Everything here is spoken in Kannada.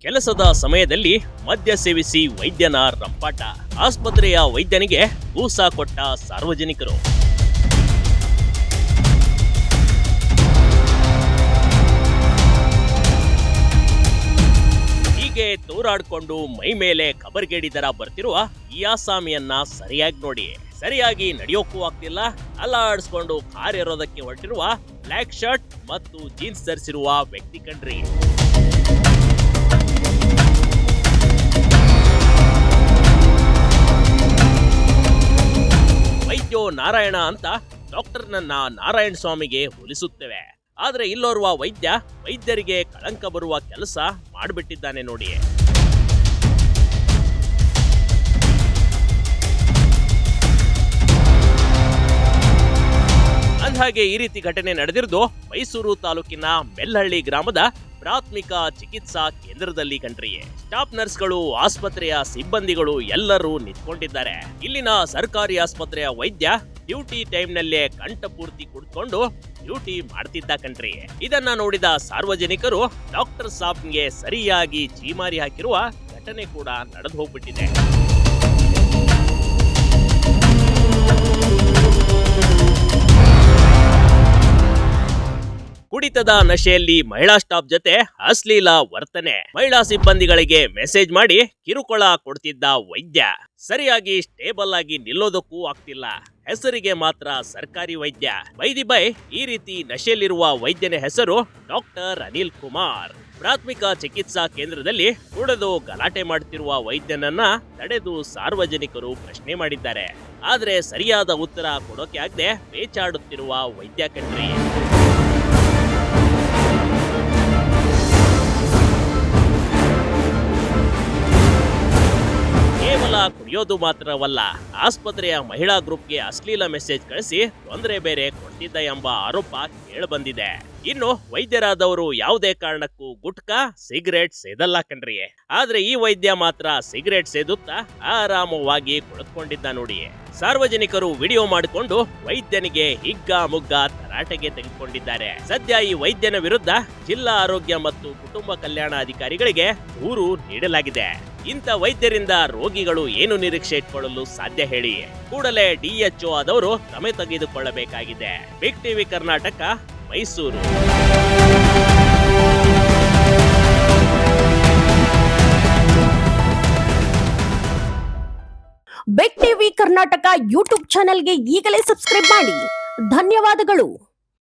ಕೆಲಸದ ಸಮಯದಲ್ಲಿ ಮದ್ಯ ಸೇವಿಸಿ ವೈದ್ಯನ ರಂಪಾಟ. ಆಸ್ಪತ್ರೆಯ ವೈದ್ಯನಿಗೆ ಗೂಸ ಕೊಟ್ಟ ಸಾರ್ವಜನಿಕರು. ಹೀಗೆ ತೂರಾಡ್ಕೊಂಡು ಮೈ ಮೇಲೆ ಕಬರ್ಗೇಡಿದರ ಬರ್ತಿರುವ ಈ ಆಸಾಮಿಯನ್ನ ಸರಿಯಾಗಿ ನೋಡಿ. ಸರಿಯಾಗಿ ನಡೆಯೋಕ್ಕೂ ಆಗ್ತಿಲ್ಲ. ಅಲ್ಲಾಡಿಸ್ಕೊಂಡು ಕಾರ್ ಏರೋದಕ್ಕೆ ಹೊರಟಿರುವ ಬ್ಲ್ಯಾಕ್ ಶರ್ಟ್ ಮತ್ತು ಜೀನ್ಸ್ ಧರಿಸಿರುವ ವ್ಯಕ್ತಿ ಕಣ್ರಿ. ವೈದ್ಯೋ ನಾರಾಯಣ ಅಂತ ಡಾಕ್ಟರ್ನನ್ನ ನಾರಾಯಣ ಸ್ವಾಮಿಗೆ ಹೋಲಿಸುತ್ತೇವೆ. ಆದ್ರೆ ಇಲ್ಲೋರ್ವ ವೈದ್ಯರಿಗೆ ಕಳಂಕ ಬರುವ ಕೆಲಸ ಮಾಡಿಬಿಟ್ಟಿದ್ದಾನೆ ನೋಡಿ. ಅಂದ್ಹಾಗೆ ಈ ರೀತಿ ಘಟನೆ ನಡೆದಿರುವುದು ಮೈಸೂರು ತಾಲೂಕಿನ ಮೆಲ್ಲಹಳ್ಳಿ ಗ್ರಾಮದ ಪ್ರಾಥಮಿಕ ಚಿಕಿತ್ಸಾ ಕೇಂದ್ರದಲ್ಲಿ ಕಣ್ರಿ. ಸ್ಟಾಫ್ ನರ್ಸ್ಗಳು, ಆಸ್ಪತ್ರೆಯ ಸಿಬ್ಬಂದಿಗಳು ಎಲ್ಲರೂ ನಿಂತ್ಕೊಂಡಿದ್ದಾರೆ. ಇಲ್ಲಿನ ಸರ್ಕಾರಿ ಆಸ್ಪತ್ರೆಯ ವೈದ್ಯ ಡ್ಯೂಟಿ ಟೈಮ್ನಲ್ಲೇ ಕಂಠಪೂರ್ತಿ ಕುಡ್ಕೊಂಡು ಡ್ಯೂಟಿ ಮಾಡ್ತಿದ್ದ ಕಣ್ರಿ. ಇದನ್ನ ನೋಡಿದ ಸಾರ್ವಜನಿಕರು ಡಾಕ್ಟರ್ ಸಾಬ್ಗೆ ಸರಿಯಾಗಿ ಚೀಮಾರಿ ಹಾಕಿರುವ ಘಟನೆ ಕೂಡ ನಡೆದು ಹೋಗ್ಬಿಟ್ಟಿದೆ. ಕುಡಿತದ ನಶೆಯಲ್ಲಿ ಮಹಿಳಾ ಸ್ಟಾಫ್ ಜೊತೆ ಅಶ್ಲೀಲ ವರ್ತನೆ. ಮಹಿಳಾ ಸಿಬ್ಬಂದಿಗಳಿಗೆ ಮೆಸೇಜ್ ಮಾಡಿ ಕಿರುಕುಳ ಕೊಡ್ತಿದ್ದ ವೈದ್ಯ. ಸರಿಯಾಗಿ ಸ್ಟೇಬಲ್ ಆಗಿ ನಿಲ್ಲೋದಕ್ಕೂ ಆಗ್ತಿಲ್ಲ. ಹೆಸರಿಗೆ ಮಾತ್ರ ಸರ್ಕಾರಿ ವೈದ್ಯ. ಬೈ ಈ ರೀತಿ ನಶೆಯಲ್ಲಿರುವ ವೈದ್ಯನ ಹೆಸರು ಡಾಕ್ಟರ್ ಅನಿಲ್ ಕುಮಾರ್. ಪ್ರಾಥಮಿಕ ಚಿಕಿತ್ಸಾ ಕೇಂದ್ರದಲ್ಲಿ ಕುಡಿದು ಗಲಾಟೆ ಮಾಡುತ್ತಿರುವ ವೈದ್ಯನನ್ನ ತಡೆದು ಸಾರ್ವಜನಿಕರು ಪ್ರಶ್ನೆ ಮಾಡಿದ್ದಾರೆ. ಆದ್ರೆ ಸರಿಯಾದ ಉತ್ತರ ಕೊಡೋಕೆ ಆಗದೆ ಪೇಚಾಡುತ್ತಿರುವ ವೈದ್ಯ ಕಣ್ರಿ. ಕೇವಲ ಕುಡಿಯೋದು ಮಾತ್ರವಲ್ಲ, ಆಸ್ಪತ್ರೆಯ ಮಹಿಳಾ ಗ್ರೂಪ್ಗೆ ಅಶ್ಲೀಲ ಮೆಸೇಜ್ ಕಳಿಸಿ ತೊಂದರೆ ಬೇರೆ ಕೊಡ್ತಿದ್ದ ಎಂಬ ಆರೋಪ ಕೇಳಬಂದಿದೆ. ಇನ್ನು ವೈದ್ಯರಾದವರು ಯಾವುದೇ ಕಾರಣಕ್ಕೂ ಗುಟ್ಕಾ, ಸಿಗರೇಟ್ ಸೇದಲ್ಲ ಕಣ್ರಿ. ಆದ್ರೆ ಈ ವೈದ್ಯ ಮಾತ್ರ ಸಿಗರೇಟ್ ಸೇದುತ್ತಾ ಆರಾಮವಾಗಿ ಕುಳಿತುಕೊಂಡಿದ್ದ ನೋಡಿ. ಸಾರ್ವಜನಿಕರು ವಿಡಿಯೋ ಮಾಡಿಕೊಂಡು ವೈದ್ಯನಿಗೆ ಹಿಗ್ಗ ಮುಗ್ಗ ತರಾಟೆಗೆ ತೆಗೆದುಕೊಂಡಿದ್ದಾರೆ. ಸದ್ಯ ಈ ವೈದ್ಯನ ವಿರುದ್ಧ ಜಿಲ್ಲಾ ಆರೋಗ್ಯ ಮತ್ತು ಕುಟುಂಬ ಕಲ್ಯಾಣ ಅಧಿಕಾರಿಗಳಿಗೆ ದೂರು ನೀಡಲಾಗಿದೆ. ಇಂಥ ವೈದ್ಯರಿಂದ ರೋಗಿಗಳು ಏನು ನಿರೀಕ್ಷೆ ಇಟ್ಕೊಳ್ಳಲು ಸಾಧ್ಯ ಹೇಳಿ? ಕೂಡಲೇ DHO ಆದವರು ಕ್ರಮ ತೆಗೆದುಕೊಳ್ಳಬೇಕಾಗಿದೆ. Big TV Karnataka, Mysuru. Big TV Karnataka YouTube ಚಾನೆಲ್ಗೆ ಈಗಲೇ ಸಬ್ಸ್ಕ್ರೈಬ್ ಮಾಡಿ. ಧನ್ಯವಾದಗಳು.